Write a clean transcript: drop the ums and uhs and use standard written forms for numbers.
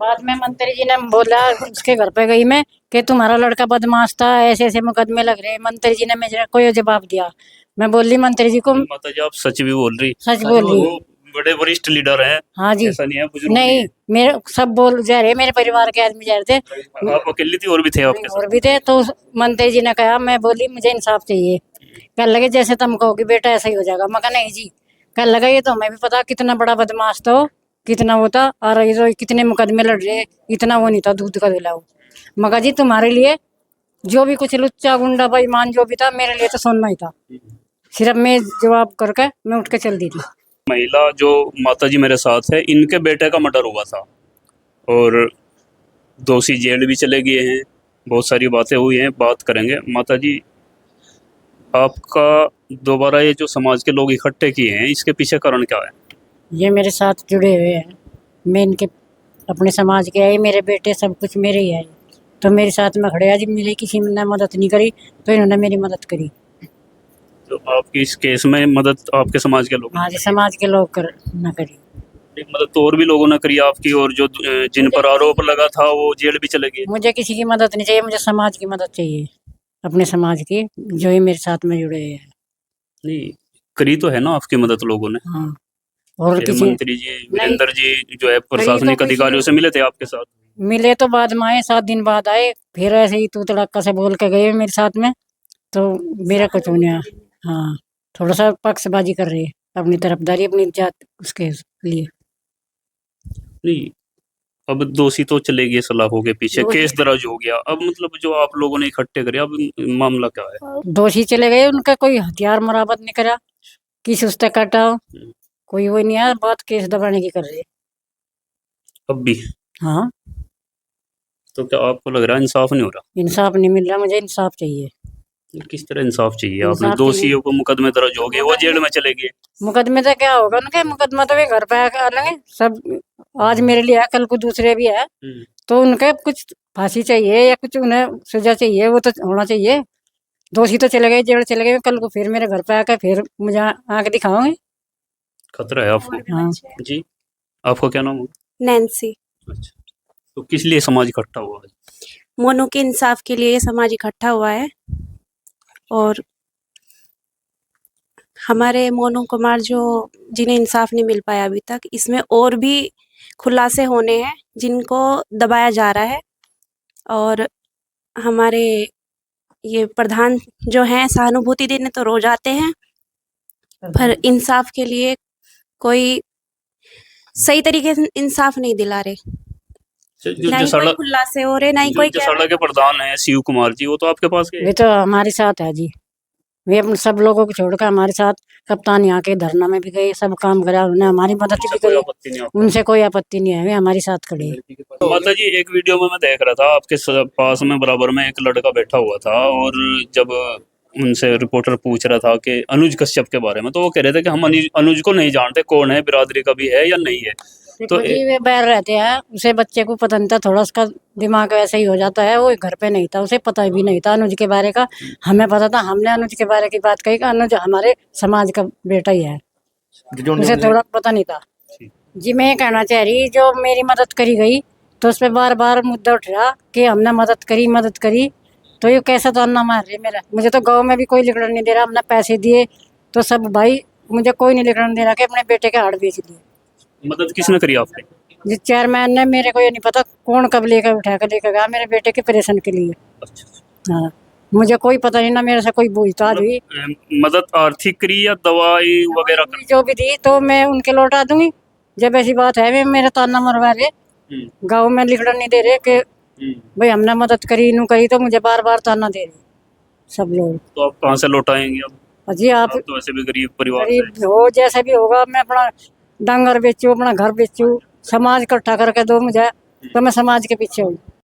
बाद में मंत्री जी ने बोला, उसके घर पे गई मैं कि तुम्हारा लड़का बदमाश था, ऐसे ऐसे मुकदमे लग रहे हैं। मंत्री जी ने मुझे कोई जवाब दिया। मैं बोली मंत्री जी को, माता जी आप सच भी बोल रही? सच बोल रही। वो बड़े वरिष्ठ लीडर हैं। हाँ जी। ऐसा नहीं है, बुजुर्ग भी नहीं, हैं। मेरे सब बोल जा रहे, मेरे परिवार के आदमी जा रहे थे। आप अकेली थी और भी थे आपके और साथ? भी थे। तो मंत्री जी ने कहा, मैं बोली मुझे इंसाफ चाहिए। कह लगे जैसे तुम कहोगी बेटा ऐसा ही हो जाएगा। मैं कहा नहीं जी। कह लगा ये तो हमें भी पता कितना बड़ा बदमाश था वो, कितना वो था, और ये तो कितने मुकदमे लड़ रहे, इतना वो नहीं था दूध का धुला वो। मगर जी तुम्हारे लिए जो भी कुछ लुच्चा गुंडा बेईमान जो भी था, मेरे लिए तो सुनना ही था। सिर्फ मैं जवाब करके मैं उठ के चल दी थी। महिला जो माता जी मेरे साथ है, इनके बेटे का मर्डर हुआ था और दोषी जेल भी चले गए हैं। बहुत सारी बातें हुई हैं, बात करेंगे। माता जी आपका दोबारा ये जो समाज के लोग इकट्ठे किए हैं, इसके पीछे कारण क्या है? ये मेरे साथ जुड़े हुए हैं। मैं इनके अपने समाज के है, मेरे बेटे सब कुछ मेरे ही है। तो मेरे साथ में खड़े। आज मेरी किसी ने मदद नहीं करी तो इन्होंने मेरी मदद करी। तो आपकी इस केस में मदद आपके समाज के लोग? हाँ जी, समाज के लोग कर न करी। एक मदद तो और भी लोगों ने करी आपकी, और जो जिन पर आरोप लगा था वो जेल भी चले गए। मुझे किसी की मदद नहीं चाहिए, मुझे समाज की मदद चाहिए, अपने समाज की, जो ही मेरे साथ में जुड़े हैं। नहीं, करी तो है ना आपकी मदद लोगों ने। हाँ। और जैसे किसी मंत्री जी वीरेंद्र जी जो है तो प्रशासनिक किसी अधिकारियों से मिले थे आपके साथ? मिले तो बाद में आए, 7 दिन बाद आए, फिर ऐसे ही तू तड़ाका से बोल के गए मेरे साथ में। तो मेरा कुछ नहीं आया। हाँ, थोड़ा सा पक्षबाजी कर रही है, अपनी तरफदारी अपनी जात उसके लिए। नहीं, अब दोषी तो चले गए सलाखों के पीछे, केस दर्ज हो गया। अब मतलब जो आप लोगों ने इकट्ठे करे, अब मामला क्या है? दोषी चले गए, उनका कोई हथियार बरामद नहीं करा, किसी उससे काटा हो, कोई वो नहीं आया। बात केस दबाने की कर रहे। अब भी? हाँ। तो क्या आपको लग रहा है इंसाफ नहीं हो रहा? इंसाफ नहीं मिल रहा, मुझे इंसाफ चाहिए। किस तरह इंसाफ चाहिए? आपने इंसाफ दोषियों को मुकदमे दर्ज हो गए, वो जेल में चले गए। मुकदमे से क्या होगा उनके? मुकदमा तो वे घर पे आके आ लेंगे सब। आज मेरे लिए है, कल को दूसरे भी है। तो उनके कुछ फांसी चाहिए या कुछ उन्हें सजा चाहिए, वो तो होना चाहिए। दोषी तो चले गए, जेल चले गए, कल को फिर मेरे घर पे आके फिर मुझे आके दिखाओगे। खतरा है आपको? हाँ। जी, आपका क्या नाम है? नैन्सी। अच्छा, तो किस लिए समाज इकट्ठा हुआ है? मोनू के इंसाफ के लिए ये समाज इकट्ठा हुआ है। और हमारे मोनू कुमार जो जिन्हें इंसाफ नहीं मिल पाया अभी तक, इसमें और भी खुलासे होने हैं जिनको दबाया जा रहा है। और हमारे ये प्रधान जो हैं सहानुभूति देने तो रोज आते हैं, पर इंसाफ के लिए कोई सही तरीके से इंसाफ नहीं दिला रहे। जो ना ही कोई खुलासे हो रहे, ना ही कोई जो सड़ा के प्रधान है शिव कुमार जी, वो तो आपके पास गए? वे तो हमारे साथ है जी। वे अपने सब लोगों को छोड़कर हमारे साथ, कप्तान यहाँ के धरना में भी गए, सब काम करा उन्होंने, हमारी मदद भी करी। उनसे कोई आपत्ति नहीं है, वे हमारे साथ खड़े हैं। माता जी एक वीडियो में मैं देख रहा था, आपके पास में बराबर में एक लड़का बैठा हुआ था, और जब उनसे रिपोर्टर पूछ रहा था कि अनुज कश्यप के बारे में, तो वो कह रहे थे कि हम अनुज को नहीं जानते, कौन है, बिरादरी का भी है या नहीं है। तो वे बैर रहते हैं, उसे बच्चे को पता नहीं था, थोड़ा उसका दिमाग वैसे ही हो जाता है। वो घर पे नहीं था, उसे पता भी नहीं था अनुज के बारे का। हमें पता था, हमने अनुज के बारे की बात कही कि अनुज हमारे समाज का बेटा ही है, उसे थोड़ा पता नहीं था जी। मैं ये कहना चाह रही, जो मेरी मदद करी गई तो उस पर बार बार मुद्दा उठ रहा कि हमने मदद करी। तो ये कैसा ताना मार रहे मेरा? मुझे तो गाँव में भी कोई लिखने नहीं दे रहा। हमने पैसे दिए तो सब भाई, मुझे कोई नहीं लिखने दे रहा कि अपने बेटे के हाड़ बेच दिए। मदद किसने करी आपकी? जिस चेयरमैन ने, मेरे को ये नहीं पता कौन कब लेकर उठा कर लेकर गया मेरे बेटे के ऑपरेशन के लिए। हाँ, मुझे कोई पता नहीं ना, मेरे से कोई पूछताछ हुई। मदद आर्थिक करी या दवाई वगैरह करी? जो भी दी तो मैं उनके लौटा दूंगी। जब ऐसी बात है, वे मेरा ताना मरवा रहे, गाँव में लिखना नहीं दे रहे कि भाई हमने मदद करी नू करी, तो मुझे बार बार ताना दे रहे सब लोग। तो आप कहाँ से लौटाएंगे अब? जी आप तो वैसे भी गरीब परिवार गरीब हो, जैसे भी होगा, मैं अपना डांगर बेचूं, अपना घर बेचूं, समाज इकट्ठा करके दो मुझे, तो मैं समाज के पीछे हूँ।